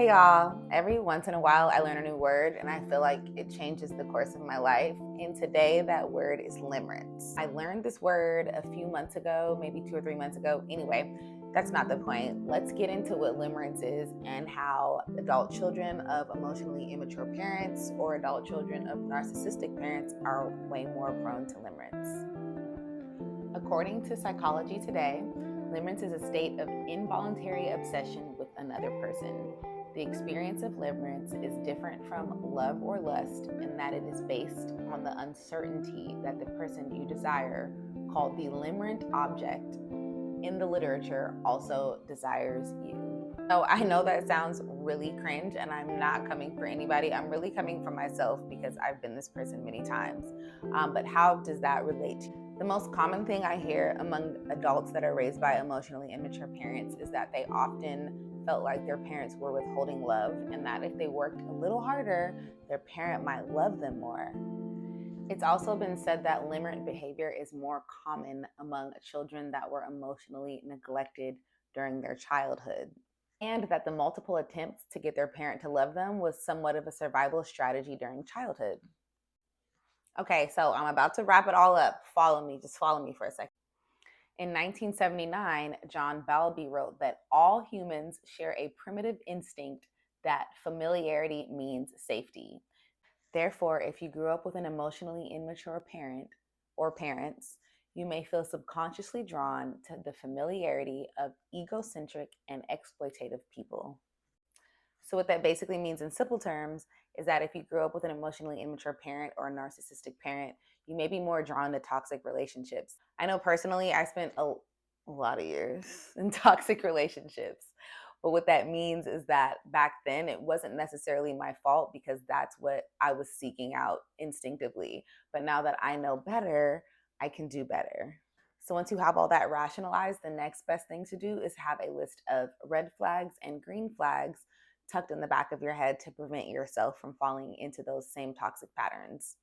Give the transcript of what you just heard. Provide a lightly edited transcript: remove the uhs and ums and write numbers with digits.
Hey y'all, every once in a while I learn a new word and I feel like it changes the course of my life. And today that word is limerence. I learned this word a few months ago, maybe 2 or 3 months ago. Anyway, that's not the point. Let's get into what limerence is and how adult children of emotionally immature parents or adult children of narcissistic parents are way more prone to limerence. According to Psychology Today, limerence is a state of involuntary obsession with another person. The experience of limerence is different from love or lust in that it is based on the uncertainty that the person you desire, called the limerent object in the literature, also desires you. So I know that sounds really cringe, and I'm not coming for anybody. I'm really coming for myself because I've been this person many times. But how does that relate to you? The most common thing I hear among adults that are raised by emotionally immature parents is that they often felt like their parents were withholding love, and that if they worked a little harder, their parent might love them more. It's also been said that limerent behavior is more common among children that were emotionally neglected during their childhood, and that the multiple attempts to get their parent to love them was somewhat of a survival strategy during childhood. Okay, so I'm about to wrap it all up. Follow me, just follow me for a second. In 1979, John Balby wrote that all humans share a primitive instinct that familiarity means safety. Therefore, if you grew up with an emotionally immature parent or parents, you may feel subconsciously drawn to the familiarity of egocentric and exploitative people. So, what that basically means in simple terms is that if you grew up with an emotionally immature parent or a narcissistic parent, you may be more drawn to toxic relationships. I know personally, I spent a lot of years in toxic relationships. But what that means is that back then it wasn't necessarily my fault because that's what I was seeking out instinctively. But now that I know better, I can do better. So once you have all that rationalized, the next best thing to do is have a list of red flags and green flags tucked in the back of your head to prevent yourself from falling into those same toxic patterns.